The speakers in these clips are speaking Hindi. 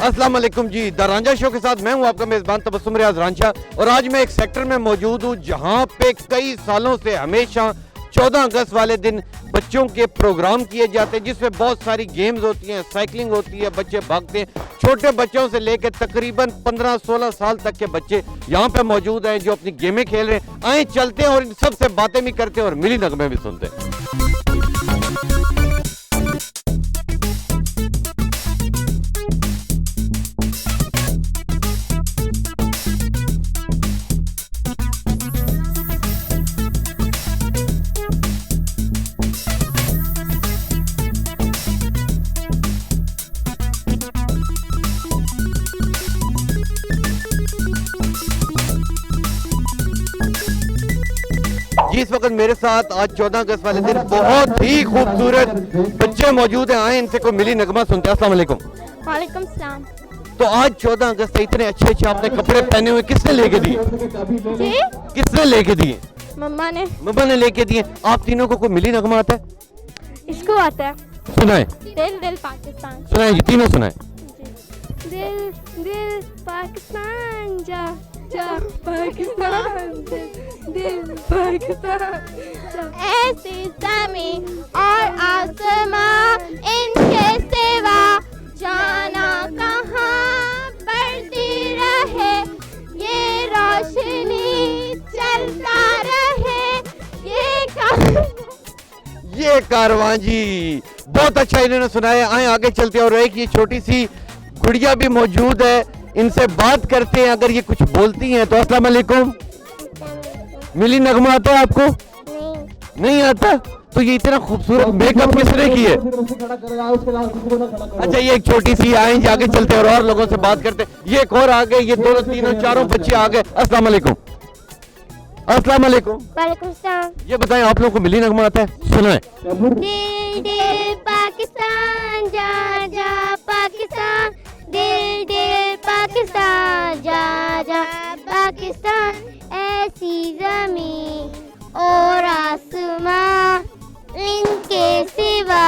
अस्सलाम वालेकुम जी। द रांझा शो के साथ मैं हूं आपका मेजबान तबस्सुम रियाज रांझा और आज मैं एक सेक्टर में मौजूद हूं जहां पे कई सालों से हमेशा 14 अगस्त वाले दिन बच्चों के प्रोग्राम किए जाते हैं जिसमें बहुत सारी गेम्स होती हैं, साइकिलिंग होती है, बच्चे भागते हैं। छोटे बच्चों से लेकर तकरीबन 15-16 साल तक के बच्चे यहाँ पे मौजूद हैं जो अपनी गेमें खेल रहे हैं। आए चलते हैं और इन सबसे बातें भी करते हैं और मिली नगमे भी सुनते हैं। इस वक्त मेरे साथ आज 14 अगस्त वाले दिन बहुत ही खूबसूरत बच्चे मौजूद हैं। आए इनसे कोई मिली नगमा सुनते हैं। अस्सलाम वालेकुम। वालेकुम सलाम। तो आज 14 अगस्त इतने अच्छे अच्छे आपने कपड़े पहने हुए किसने लेके दिए? जी? किसने लेके दिए? मम्मा ने। मम्मा ने लेके दिए। आप तीनों को कोई मिली नगमा आता है? इसको आता है। सुनाए। दिल दिल पाकिस्तान। सुनाए जी, तीनों सुनाए। दिल दिल पाकिस्तान जा जा पाकिस्तान दिल पाकिस्तान। ऐसी ज़मीन और आसमां इनके सिवा जाना कहाँ बढ़ती रहे ये रोशनी चलता रहे ये कारवां जी बहुत अच्छा इन्होंने सुनाया। आए आगे चलते और एक ये छोटी सी गुड़िया भी मौजूद है, इनसे बात करते हैं अगर ये कुछ बोलती हैं तो। अस्सलाम वालेकुम। मिली नगमा आता है आपको? नहीं आता। तो ये इतना खूबसूरत मेकअप किसने की है? अच्छा, ये एक छोटी सी आए आगे चलते और लोगों से बात करते। ये एक और आ गए, ये दोनों तीनों चारों बच्चे आ गए। अस्सलाम वालेकुम। अस्सलाम वालेकुम। वालेकुम सलाम। ये बताएं आप लोगों को मिली नगमा आता है? सुनाए। दिल दिल पाकिस्तान जा जा पाकिस्तान दिल दिल पाकिस्तान जा जा पाकिस्तान। ऐसी जमीन और आसमां इनके सिवा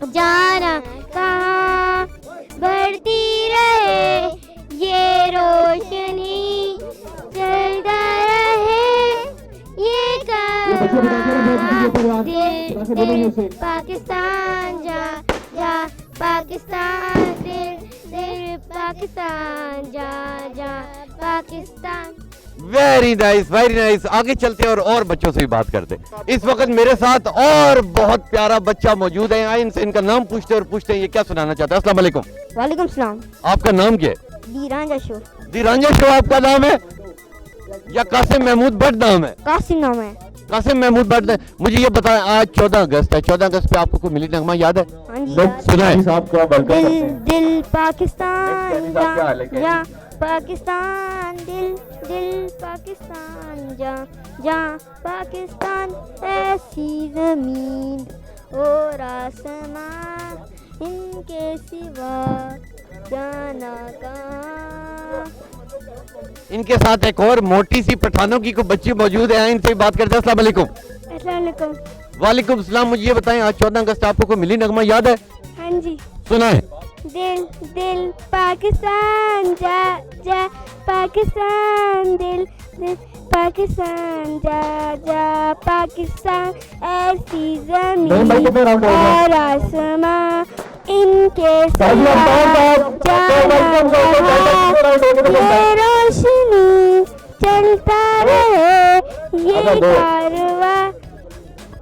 जाना कहाँ बढ़ती रहे ये रोशनी चलता रहे ये कारवां दिल दिल पाकिस्तान जा जा पाकिस्तान दिल दिल पाकिस्तान जा जा Pakistan. Very nice, very nice. आगे चलते और बच्चों से भी बात करते। इस वक्त मेरे साथ और बहुत प्यारा बच्चा मौजूद है। आए इनसे इनका नाम पूछते और पूछते हैं ये क्या सुनाना चाहते हैं। अस्सलाम वालेकुम। वालेकुम सलाम। आपका नाम क्या है? दी रांझा शो। दी रांझा शो आपका नाम है या कासिम महमूद भट्ट नाम है? कासिम नाम है। कासिम महमूद भट्ट। मुझे ये बताएं आज 14 अगस्त है, 14 अगस्त पे आपको कोई मिली नगमा याद है? हाँ जी। सुनाए। दिल दिल पाकिस्तान जा जा पाकिस्तान दिल दिल पाकिस्तान जा जा पाकिस्तान। ऐसी जमीन और आसमां इनके सिवा जाना कहाँ। इनके साथ एक और मोटी सी पठानों की कोई बच्ची मौजूद है, इनसे बात करते हैं। अस्सलाम वालेकुम। अस्सलाम वालेकुम। वालेकुम सलाम। मुझे ये बताएं आज 14 अगस्त आपको कोई मिली नगमा याद है? हाँ जी। सुनाए। दिल दिल पाकिस्तान जा जा पाकिस्तान दिल दिल पाकिस्तान जा जा पाकिस्तान। ऐसी जमीन और आसमां इनके सिवा जाना कहाँ ये रोशनी चलता रहे ये कारवां।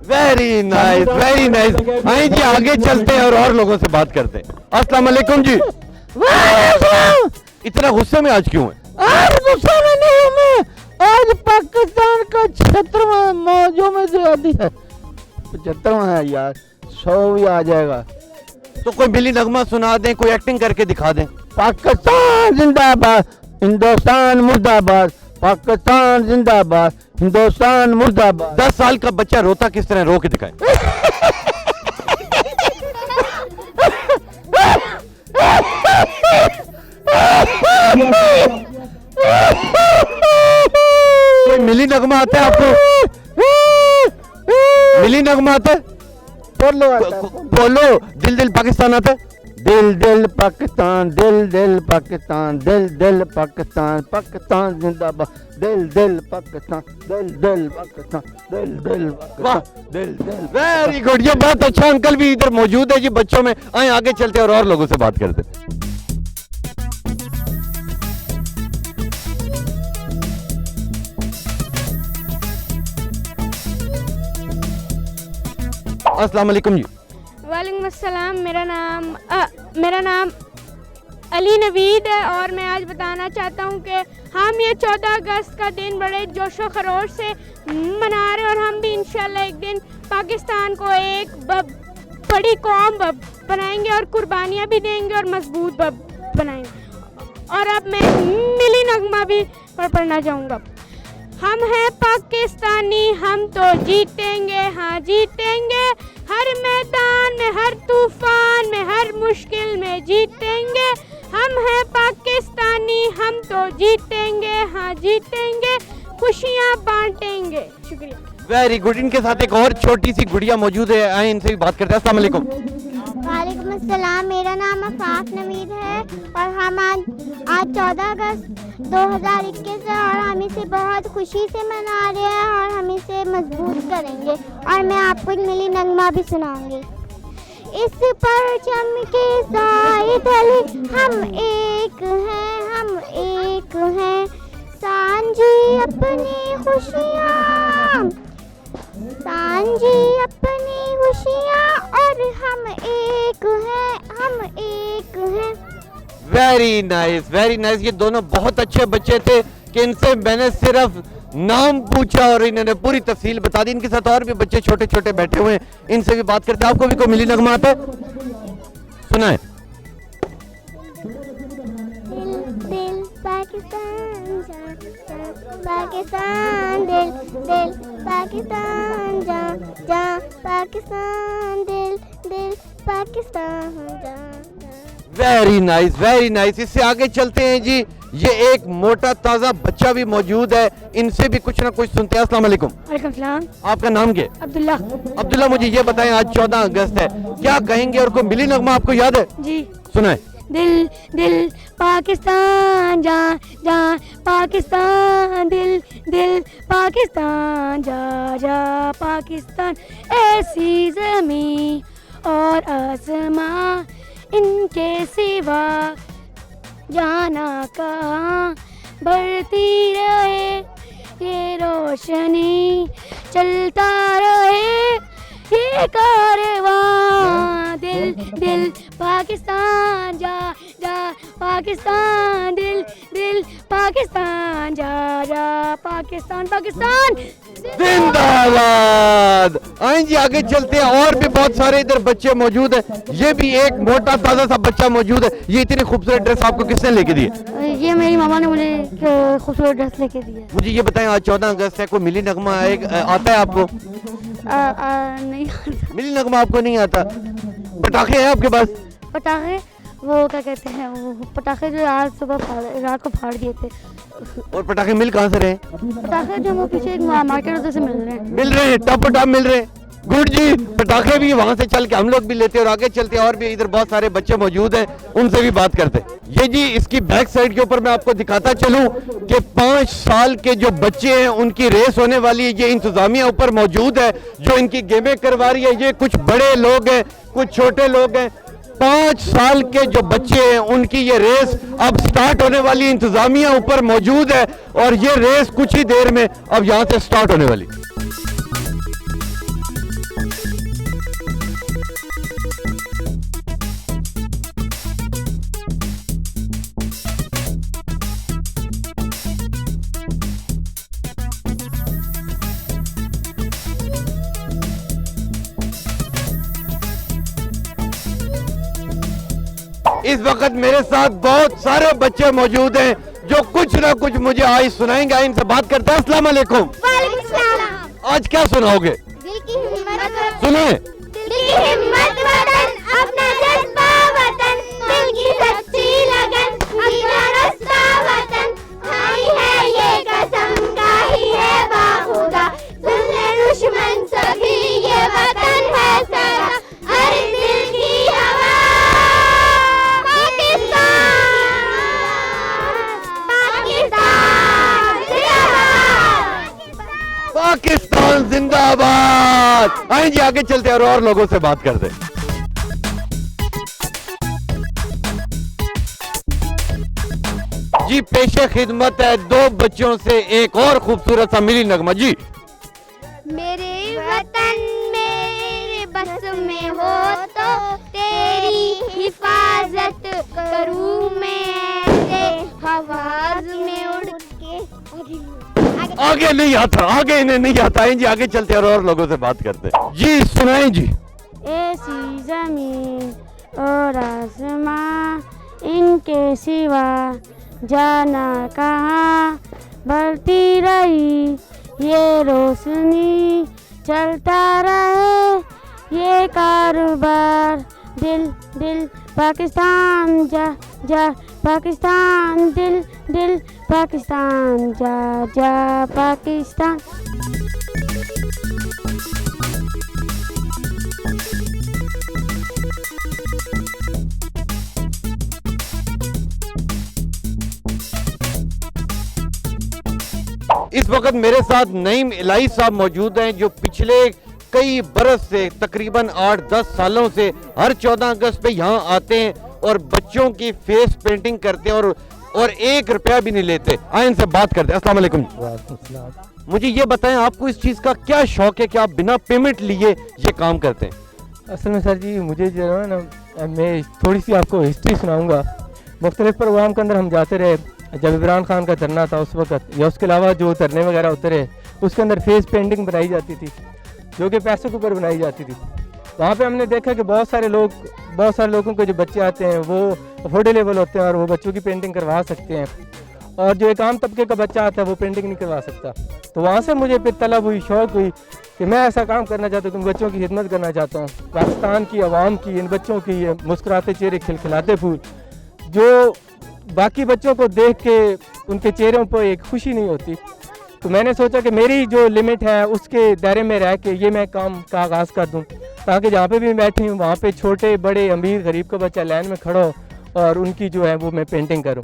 Very nice, very nice. आइए जी आगे चलते हैं और लोगों से बात करते हैं। अस्सलाम वालेकुम जी। इतना गुस्से में आज क्यों है? आज गुस्सा में नहीं हूँ मैं, आज पाकिस्तान का 76वां मौजों में से आदि है, 75वां है यार, 100 भी आ जाएगा। तो कोई मिली नगमा सुना दें, कोई एक्टिंग करके दिखा दें। पाकिस्तान जिंदाबाद हिंदुस्तान मुर्दाबाद, पाकिस्तान जिंदाबाद हिंदुस्तान मुर्दाबाद। 10 साल का बच्चा रोता किस तरह, रो के दिखाए। कोई मिली नगमा आता है आपको? मिली नगमा आता है? बोलो बोलो। दिल दिल पाकिस्तान आता है? दिल दिल पाकिस्तान, दिल दिल पाकिस्तान, दिल दिल पाकिस्तान, पाकिस्तान जिंदाबाद, दिल दिल पाकिस्तान, दिल दिल पाकिस्तान, दिल दिल वाह। पाकिस्तान, दिल दिल। वेरी गुड, ये बहुत अच्छा। अंकल भी इधर मौजूद है जी बच्चों में। आए आगे चलते और लोगों से बात करते। अस्सलाम वालेकुम जी। वालेकुम अस्सलाम। मेरा नाम अली नवीद है और मैं आज बताना चाहता हूँ कि हम ये 14 अगस्त का दिन बड़े जोशो खरोश से मना रहे हैं और हम भी इंशाल्लाह एक दिन पाकिस्तान को एक बड़ी कौम बनाएंगे और कुर्बानियाँ भी देंगे और मजबूत बनाएंगे। और अब मैं मिली नगमा भी पढ़ना चाहूँगा। हम हैं पाकिस्तानी, हम तो जीतेंगे, हाँ जीतेंगे, हर मैदान में, हर तूफान में, हर मुश्किल में जीतेंगे। हम हैं पाकिस्तानी, हम तो जीतेंगे, हाँ जीतेंगे, खुशियाँ बांटेंगे। शुक्रिया। Very good. इनके साथ एक और छोटी सी गुड़िया मौजूद है, आए इनसे भी बात करते हैं। अस्सलाम वालेकुम। वालेकुम अस्सलाम। मेरा नाम अफाफ नवीद है और हम आज 14 अगस्त 2021 है और हम इसे बहुत खुशी से मना रहे हैं और हम इसे मजबूत करेंगे। और मैं आपको एक मिली नगमा भी सुनाऊंगी। इस परचम के साए तले हम एक हैं, हम एक हैं, सांझी अपनी खुशियाँ, सांझी अपनी खुशियाँ, और हम एक हैं, हम एक हैं। Very nice, very nice. ये दोनों बहुत अच्छे बच्चे थे कि इनसे मैंने सिर्फ नाम पूछा और इन्होंने पूरी तफसील बता दी। इनके साथ और भी बच्चे छोटे छोटे बैठे हुए हैं, इनसे भी बात करते हैं। आपको भी कोई मिली नगमा आता है? सुनाए। दिल दिल पाकिस्तान जा जा, पाकिस्तान दिल दिल पाकिस्तान जा जा, पाकिस्तान दिल दिल पाकिस्तान जा जा। Very nice, very nice. इससे आगे चलते हैं जी। ये एक मोटा ताजा बच्चा भी मौजूद है, इनसे भी कुछ ना कुछ सुनते हैं। अस्सलाम वालेकुम। वालेकुम सलाम। आपका नाम क्या है? अब्दुल्ला। अब्दुल्ला, मुझे ये बताएं, आज 14 अगस्त है, क्या कहेंगे और कोई मिली नगमा आपको याद है? जी। सुनाए। दिल दिल पाकिस्तान जा जा, पाकिस्तान दिल दिल पाकिस्तान जा जा, पाकिस्तान ऐसी ज़मीं और आसमां, इनके सिवा जाना कहाँ, बढ़ती रहे ये रोशनी, चलता रहे ये कारवां। दिल दिल पाकिस्तान जा जा, पाकिस्तान दिल दिल पाकिस्तान जा जा, पाकिस्तान पाकिस्तान जिंदाबाद। आए जी आगे चलते हैं। और भी बहुत सारे इधर बच्चे मौजूद हैं। ये भी एक मोटा ताजा सा बच्चा मौजूद है। ये इतनी खूबसूरत ड्रेस आपको किसने लेके दी है? ये मेरी मामा ने मुझे खूबसूरत ड्रेस लेके दी है। मुझे ये बताएं, आज 14 अगस्त है, कोई मिली नगमा आता है आपको? नहीं आता। मिली नगमा आपको नहीं आता? पटाखे हैं आपके पास? पटाखे वो क्या कहते हैं, वो पटाखे जो आज सुबह रात को फाड़ दिए थे। और पटाखे मिल कहाँ से रहे? पटाखे जो वो पीछे एक मार्केट उधर से मिल रहे हैं। मिल रहे हैं, टप टप मिल रहे हैं। गुड जी। पटाखे भी वहां से चल के हम लोग भी लेते हैं और आगे चलते हैं। और भी इधर बहुत सारे बच्चे मौजूद हैं, उनसे भी बात करते हैं। ये जी इसकी बैक साइड के ऊपर मैं आपको दिखाता चलूं कि 5 साल के जो बच्चे हैं उनकी रेस होने वाली है। ये इंतजामिया ऊपर मौजूद है जो इनकी गेमें करवा रही है। ये कुछ बड़े लोग हैं, कुछ छोटे लोग हैं। 5 साल के जो बच्चे हैं उनकी ये रेस अब स्टार्ट होने वाली, इंतजामिया ऊपर मौजूद है और ये रेस कुछ ही देर में अब यहाँ से स्टार्ट होने वाली। इस वक्त मेरे साथ बहुत सारे बच्चे मौजूद हैं जो कुछ ना कुछ मुझे आज सुनाएंगे। इनसे बात करते हैं। अस्सलाम वालेकुम। वालेकुम सलाम। आज क्या सुनाओगे? दिल की हिम्मत, सुने। दिल की हिम्मत वतन, अपना जज्बा वतन, दिल की सच्ची लगन, अपना रास्ता वतन, खाई है ये कसम, खाई है बाखुदा, सुन ले दुश्मन सभी, ये वतन है सारा, हर दिल की आवाज़। पाकिस्तान जिंदाबाद। आइए जी आगे चलते हैं और लोगों से बात करते हैं। जी पेशे खिदमत है दो बच्चों से एक और खूबसूरत सा मिली नगमा जी। मेरे वतन मेरे बस में हो तो तेरी हिफाजत करूं मैं ऐसे हवाज में उड़ के। आगे नहीं आता, आगे इन्हें नहीं आता है जी। आगे चलते हैं और लोगों से बात करते हैं। जी सुनाएं जी। ऐसी जमीन और आसमां इनके सिवा जाना कहाँ, बढ़ती रही ये रोशनी, चलता रहे ये कारोबार। दिल दिल पाकिस्तान जा जा पाकिस्तान, दिल दिल पाकिस्तान जा जा पाकिस्तान। इस वक्त मेरे साथ नईम इलाही साहब मौजूद हैं जो पिछले कई बरस से तकरीबन 8-10 सालों से हर 14 अगस्त पे यहाँ आते हैं और बच्चों की फेस पेंटिंग करते हैं और 1 रुपया भी नहीं लेते। आए इनसे बात करते हैं। अस्सलाम वालेकुम। मुझे ये बताएं आपको इस चीज़ का क्या शौक है कि आप बिना पेमेंट लिए ये काम करते हैं? असल में सर जी मुझे जो है ना, मैं थोड़ी सी आपको हिस्ट्री सुनाऊंगा। मुख्तलिफ प्रोग्राम के अंदर हम जाते रहे। जब इमरान खान का धरना था उस वक्त, या उसके अलावा जो धरने वगैरह होते रहे, उसके अंदर फेस पेंटिंग बनाई जाती थी जो कि पैसों के ऊपर बनाई जाती थी। वहाँ पे हमने देखा कि बहुत सारे लोगों के जो बच्चे आते हैं वो अफोर्डेबल होते हैं और वो बच्चों की पेंटिंग करवा सकते हैं, और जो एक आम तबके का बच्चा आता है वो पेंटिंग नहीं करवा सकता। तो वहाँ से मुझे फिर तलब हुई, शौक़ हुई कि मैं ऐसा काम करना चाहता हूँ, बच्चों की खिदमत करना चाहता हूँ। पाकिस्तान की आवाम की, इन बच्चों की ये मुस्कुराते चेहरे, खिलखिलाते फूल, जो बाकी बच्चों को देख के उनके चेहरों पर एक खुशी नहीं होती। तो मैंने सोचा कि मेरी जो लिमिट है उसके दायरे में रह के ये मैं काम का आगाज़ कर दूं, ताकि जहाँ पे भी बैठी हूँ वहाँ पे छोटे बड़े अमीर गरीब का बच्चा लाइन में खड़ा हो और उनकी जो है वो मैं पेंटिंग करूँ।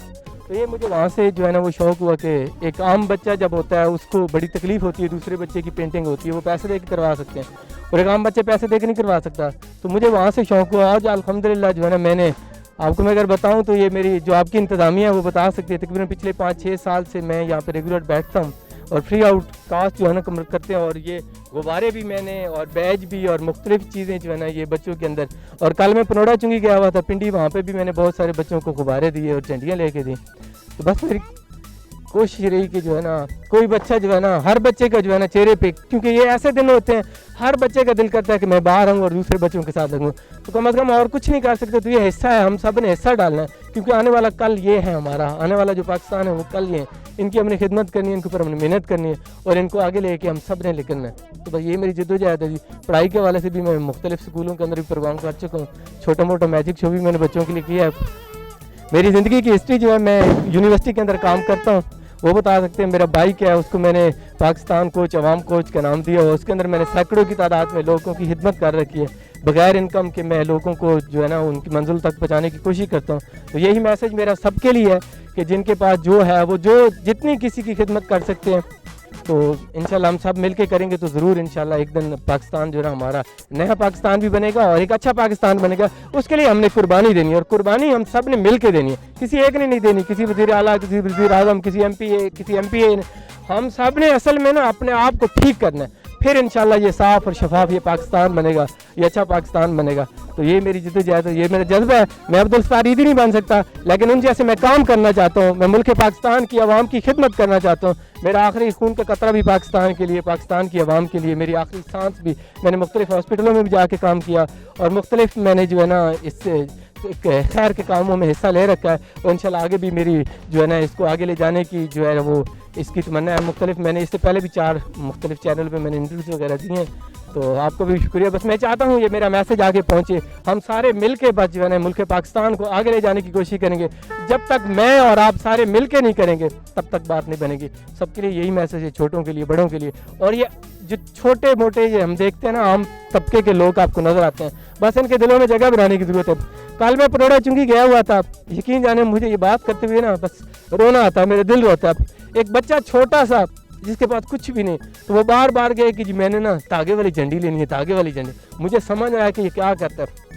तो ये मुझे वहाँ से जो है ना वो शौक़ हुआ कि एक आम बच्चा जब होता है उसको बड़ी तकलीफ़ होती है, दूसरे बच्चे की पेंटिंग होती है, वो पैसे दे के करवा सकते हैं और एक आम बच्चे पैसे दे के नहीं करवा सकता। तो मुझे वहाँ से शौक़ हुआ। आज अल्हम्दुलिल्लाह जो है ना, मैंने आपको मैं अगर बताऊं तो ये मेरी जो आपकी इंतज़ामिया है वो बता सकती है, तकरीबन पिछले 5-6 साल से मैं यहाँ पे रेगुलर बैठता हूँ और फ्री आउट कास्ट जो है ना कम करते हैं। और ये गुब्बारे भी मैंने और बैज भी और मुख्तलिफ चीज़ें जो है ना ये बच्चों के अंदर। और कल मैं पनोड़ा चुंगी गया हुआ था पिंडी, वहाँ पे भी मैंने बहुत सारे बच्चों को गुब्बारे दिए और झंडियाँ लेके दी। तो बस मेरी कोशिश रही कि जो है ना कोई बच्चा जो है ना, हर बच्चे का जो है ना चेहरे पे, क्योंकि ये ऐसे दिन होते हैं हर बच्चे का दिल करता है कि मैं बाहर हूँ और दूसरे बच्चों के साथ लगूँ। तो कम अज़ कम और कुछ नहीं कर सकते, तो ये हिस्सा है, हम सब ने हिस्सा डालना है, क्योंकि आने वाला कल ये है हमारा, आने वाला जो पाकिस्तान है वो कल ये है। इनकी हमने खिदमत करनी है, इनके ऊपर हमने मेहनत करनी है और इनको आगे लेके हम सब ने निकलना है। तो बस ये मेरी जद्दोजहद है जी। पढ़ाई के हवाले से भी मैं मुख्तलिफ स्कूलों के अंदर भी प्रोग्राम कर चुका हूँ, छोटा मोटा मैजिक शो भी मैंने बच्चों के लिए किया है। मेरी ज़िंदगी की हिस्ट्री जो है, मैं यूनिवर्सिटी के अंदर काम करता हूँ, वो बता सकते हैं। मेरा बाइक है, उसको मैंने पाकिस्तान कोच, अवाम कोच का नाम दिया, और उसके अंदर मैंने सैकड़ों की तादाद में लोगों की खिदमत कर रखी है, बगैर इनकम के मैं लोगों को जो है ना उनकी मंजिल तक पहुँचाने की कोशिश करता हूँ। तो यही मैसेज मेरा सबके लिए है कि जिनके पास जो है वो जो जितनी किसी की खिदमत कर सकते हैं, तो इंशाल्लाह हम सब मिलके करेंगे तो ज़रूर इंशाल्लाह एक दिन पाकिस्तान जो है ना हमारा नया पाकिस्तान भी बनेगा और एक अच्छा पाकिस्तान बनेगा। उसके लिए हमने कुर्बानी देनी है, और कुर्बानी हम सब ने मिल के देनी है, किसी एक ने नहीं देनी, किसी वज़ीर आला, किसी वज़ीर आज़म, किसी एमपी, हम सब ने असल में ना अपने आप को ठीक करना है, फिर इंशाल्लाह ये साफ़ और शफाफ ये पाकिस्तान बनेगा, ये अच्छा पाकिस्तान बनेगा। तो ये मेरी जद्दोजहद है, ये मेरा जज्बा है। मैं अब्दुल सत्तार ईदी नहीं बन सकता, लेकिन उन जैसे मैं काम करना चाहता हूँ। मैं मुल्क पाकिस्तान की आवाम की खिदमत करना चाहता हूँ। मेरा आखिरी खून का कतरा भी पाकिस्तान के लिए, पाकिस्तान की आवाम के लिए, मेरी आखिरी सांस भी। मैंने मुख्तलिफ हॉस्पिटलों में भी जाके काम किया और मुख्तलिफ मैंने जो है ना इससे खैर के कामों में हिस्सा ले रखा है, और इंशाल्लाह आगे भी मेरी जो है ना इसको आगे ले जाने की जो है वो इसकी तमन्ना है। मुख्तलिफ मैंने इससे पहले भी 4 मुख्तलिफ चैनल पे मैंने इंटरव्यूज़ वगैरह दिए हैं, तो आपको भी शुक्रिया। बस मैं चाहता हूँ ये मेरा मैसेज आगे पहुँचे, हम सारे मिल के बस जो है ना मुल्क पाकिस्तान को आगे ले जाने की कोशिश करेंगे। जब तक मैं और आप सारे मिल के नहीं करेंगे तब तक बात नहीं बनेगी। सबके लिए यही मैसेज है, छोटों के लिए, बड़ों के लिए। और ये जो छोटे मोटे ये हम देखते हैं ना आम तबके के लोग आपको नज़र आते हैं, बस इनके दिलों में जगह बनाने की ज़रूरत है। कल मैं पनोड़ा चुंगी गया हुआ था, यकीन जाने मुझे ये बात करते हुए ना बस रोना आता है, मेरे दिल रोता है। एक बच्चा छोटा सा जिसके पास कुछ भी नहीं, तो वो बार बार गए कि जी मैंने ना तागे वाली झंडी लेनी है, तागे वाली झंडी। मुझे समझ आया कि ये क्या करता है।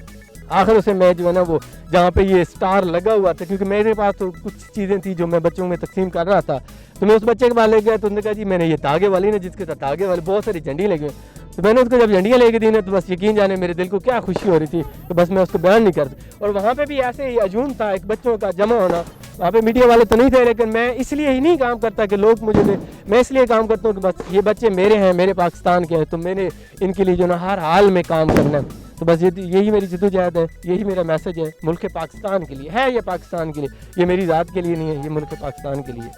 आखिर उसे मैं जो है ना वो जहाँ पे ये स्टार लगा हुआ था, क्योंकि मेरे पास तो कुछ चीज़ें थी जो मैं बच्चों में तकसीम कर रहा था, तो मैं उस बच्चे के पास ले गया, तो उन्होंने कहा जी मैंने ये तागे वाली ना, जिसके साथ तागे वाली बहुत सारी झंडी लगी। तो मैंने उसको जब झंडियाँ लेके दी ना, तो बस यकीन जाने मेरे दिल को क्या खुशी हो रही थी, तो बस मैं उसको बयान नहीं करता। और वहाँ पे भी ऐसे ही हजूम था एक बच्चों का जमा होना, वहाँ पे मीडिया वाले तो नहीं थे, लेकिन मैं इसलिए ही नहीं काम करता कि लोग मुझे मैं इसलिए काम करता हूँ कि बस ये बच्चे मेरे हैं, मेरे पाकिस्तान के हैं, तो मैंने इनके लिए जो ना हर हाल में काम करना है। तो बस यही मेरी जद्दोजहद है, यही मेरा मैसेज है मुल्क पाकिस्तान के लिए है, ये पाकिस्तान के लिए, ये मेरी ज़ात के लिए नहीं है, ये मुल्क पाकिस्तान के लिए।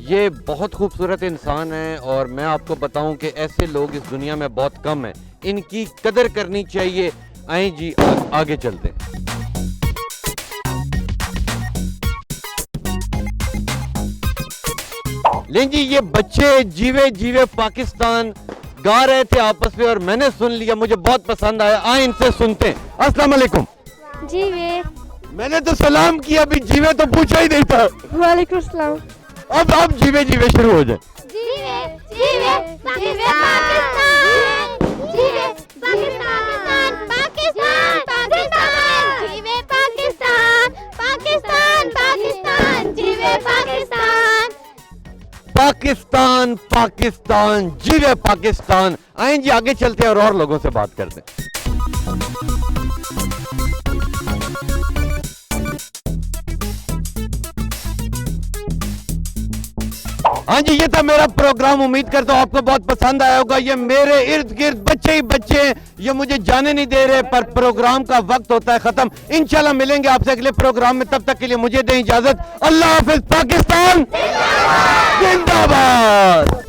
ये बहुत खूबसूरत इंसान है और मैं आपको बताऊं कि ऐसे लोग इस दुनिया में बहुत कम हैं, इनकी कदर करनी चाहिए। आए जी आगे चलते हैं। लेकिन जी ये बच्चे जीवे जीवे पाकिस्तान गा रहे थे आपस में और मैंने सुन लिया, मुझे बहुत पसंद आया। आए इनसे सुनते हैं। अस्सलाम वालेकुम। जी वे मैंने तो सलाम किया, अभी जीवे तो पूछा ही नहीं था। वालेकुम सलाम। अब जीवे जीवे शुरू हो जाए। जीवे जीवे पाकिस्तान, जीवे पाकिस्तान, पाकिस्तान, पाकिस्तान, जीवे पाकिस्तान, पाकिस्तान, पाकिस्तान, जीवे पाकिस्तान, पाकिस्तान पाकिस्तान, जीवे पाकिस्तान। आए जी आगे चलते हैं और लोगों से बात करते हैं। हाँ जी, ये था मेरा प्रोग्राम। उम्मीद करता हूँ आपको बहुत पसंद आया होगा। ये मेरे इर्द गिर्द बच्चे ही बच्चे हैं, ये मुझे जाने नहीं दे रहे, पर प्रोग्राम का वक्त होता है खत्म। इंशाल्लाह मिलेंगे आपसे अगले प्रोग्राम में, तब तक के लिए मुझे दें इजाजत। अल्लाह हाफिज। पाकिस्तान जिंदाबाद।